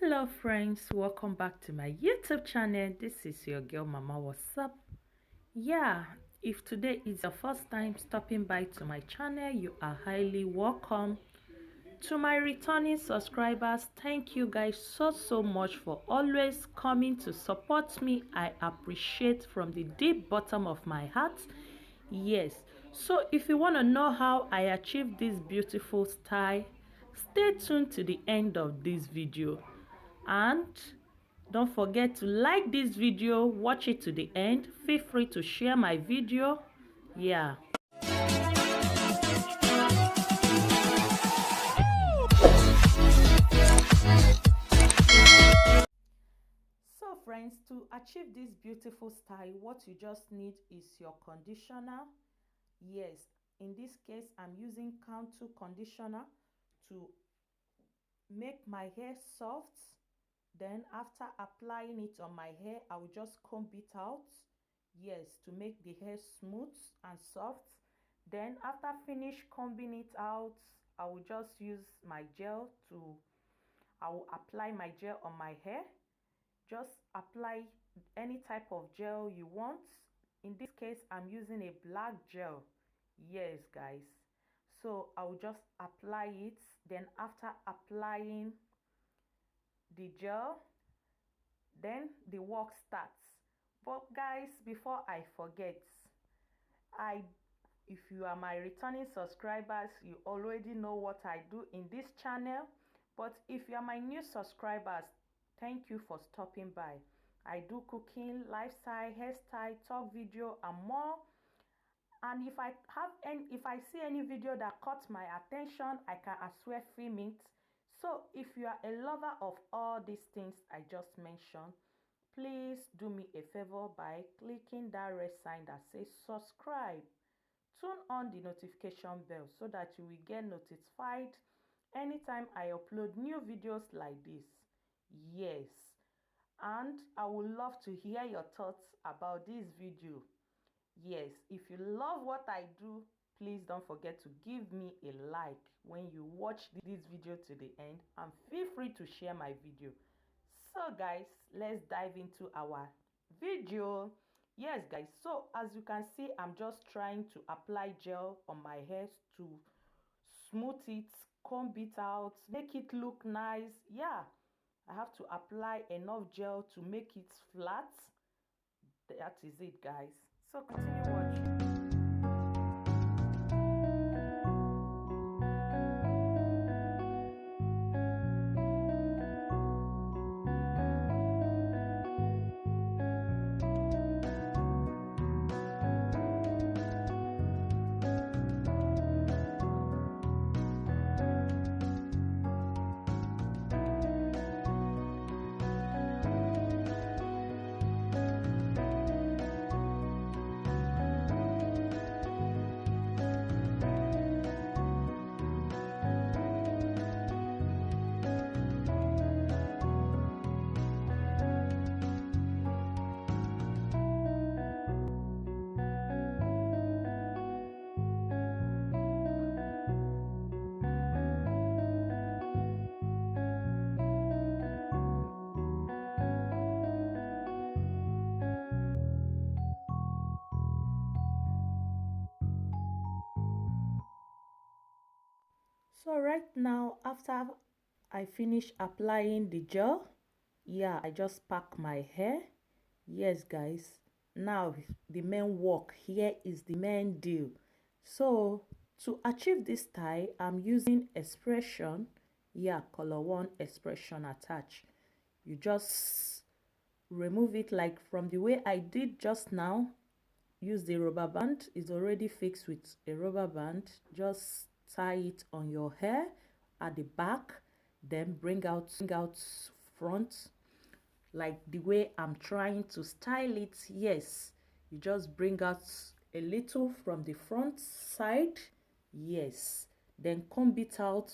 Hello friends, welcome back to my YouTube channel. This is your girl Mama. What's up? Yeah, if today is your first time stopping by to my channel, you are highly welcome. To my returning subscribers, thank you guys so much for always coming to support me. I appreciate from the deep bottom of my heart. Yes, so if you want to know how I achieved this beautiful style, stay tuned to the end of this video. And don't forget to like this video, watch it to the end. Feel free to share my video. Yeah. So friends, to achieve this beautiful style, what you just need is your conditioner. Yes, in this case I'm using Cantu conditioner to make my hair soft. Then after applying it on my hair, I will just comb it out. Yes, to make the hair smooth and soft. Then after finish combing it out, I will just use my gel to, I will apply my gel on my hair. Just apply any type of gel you want. In this case, I'm using a black gel. Yes, guys. So I will just apply it. Then after applying the gel, then the work starts. But guys, before I forget, I if you are my returning subscribers, you already know what I do in this channel. But if you are my new subscribers, thank you for stopping by. I do cooking, lifestyle, hairstyle, talk video and more. And if I see any video that caught my attention, I can as well film it. So if you are a lover of all these things I just mentioned, please do me a favor by clicking that red sign that says subscribe. Turn on the notification bell so that you will get notified anytime I upload new videos like this. Yes, and I would love to hear your thoughts about this video. Yes, if you love what I do, please don't forget to give me a like when you watch this video to the end, and feel free to share my video. So guys, let's dive into our video. Yes guys, so as you can see, I'm just trying to apply gel on my hair to smooth it, comb it out, make it look nice. Yeah, I have to apply enough gel to make it flat. That is it guys, so continue watching. So right now, after I finish applying the gel, yeah, I just pack my hair. Yes guys, now the main work here is the main deal. So to achieve this style, I'm using expression. Yeah, color one expression attached. You just remove it like from the way I did just now. Use the rubber band, it's already fixed with a rubber band. Just tie it on your hair at the back, then bring out front like the way I'm trying to style it. Yes, you just bring out a little from the front side. Yes, then comb it out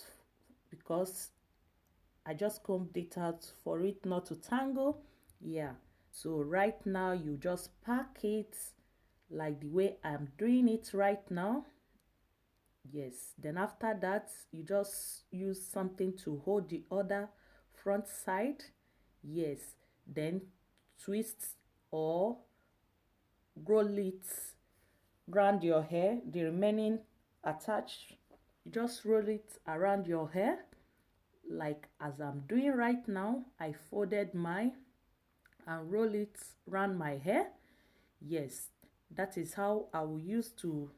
because I just combed it out for it not to tangle. Yeah, so right now you just pack it like the way I'm doing it right now. Yes, then after that you just use something to hold the other front side. Yes, then twist or roll it around your hair. The remaining attach, just roll it around your hair like as I'm doing right now. I folded mine and roll it around my hair. Yes, that is how I will do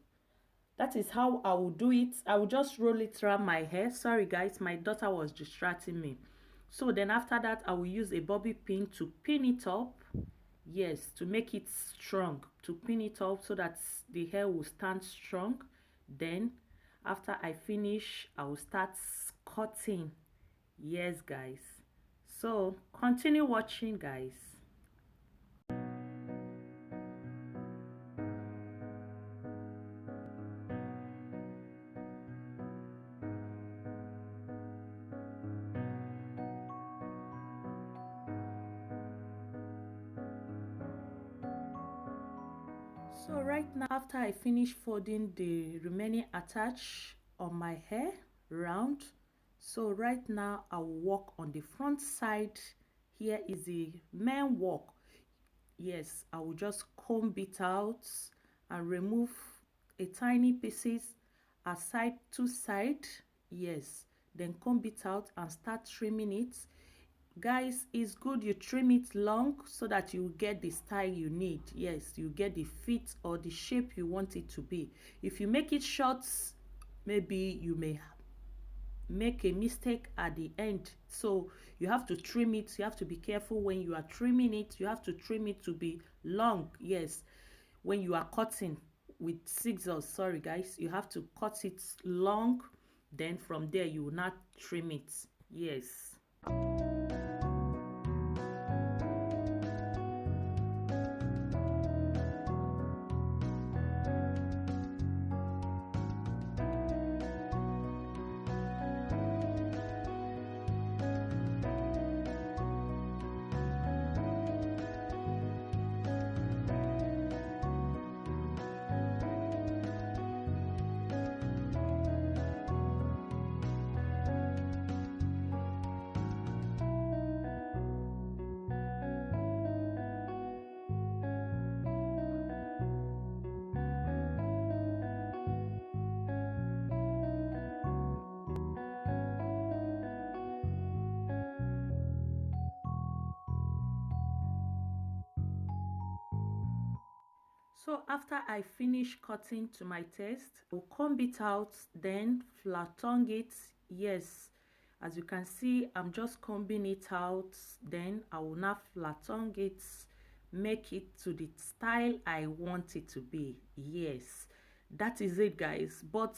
it. I will just roll it around my hair. Sorry guys, my daughter was distracting me. So then after that, I will use a bobby pin to pin it up. Yes, to make it strong, to pin it up so that the hair will stand strong. Then after I finish, I will start cutting. Yes guys, so continue watching guys. So right now, after I finish folding the remaining attach on my hair round, so right now I will work on the front side. Here is the main work. Yes, I will just comb it out and remove a tiny pieces aside to side. Yes, then comb it out and start trimming it. Guys, it's good you trim it long so that you get the style you need. Yes, you get the fit or the shape you want it to be. If you make it short, maybe you may make a mistake at the end, so you have to trim it. You have to be careful when you are trimming it. You have to trim it to be long. Yes, when you are cutting with scissors, sorry guys, you have to cut it long, then from there you will not trim it. Yes. So after I finish cutting to my taste, I'll comb it out, then flatten it. Yes, as you can see, I'm just combing it out. Then I will now flatten it, make it to the style I want it to be. Yes, that is it guys. But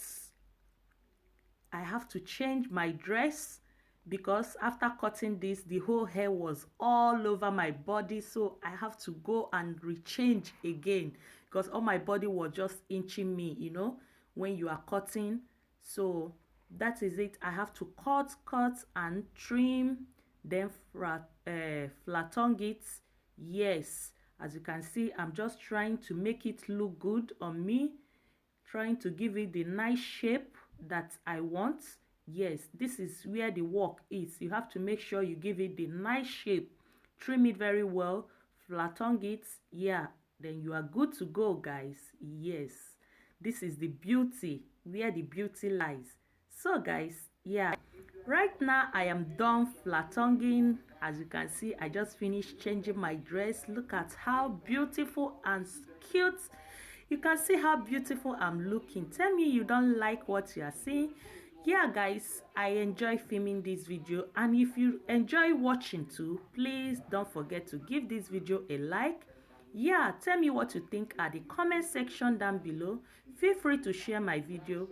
I have to change my dress because after cutting this, the whole hair was all over my body, so I have to go and rechange again because all my body was just inching me, you know, when you are cutting. So that is it. I have to cut and trim, then flatten it. Yes, as you can see, I'm just trying to make it look good on me, trying to give it the nice shape that I want. Yes, this is where the work is. You have to make sure you give it the nice shape, trim it very well, flatten it. Yeah, then you are good to go guys. Yes, this is the beauty, where the beauty lies. So guys, yeah, right now I am done flattening. As you can see, I just finished changing my dress. Look at how beautiful and cute. You can see how beautiful I'm looking. Tell me you don't like what you are seeing. Yeah guys, I enjoy filming this video, and if you enjoy watching too, please don't forget to give this video a like. Yeah, tell me what you think at the comment section down below. Feel free to share my video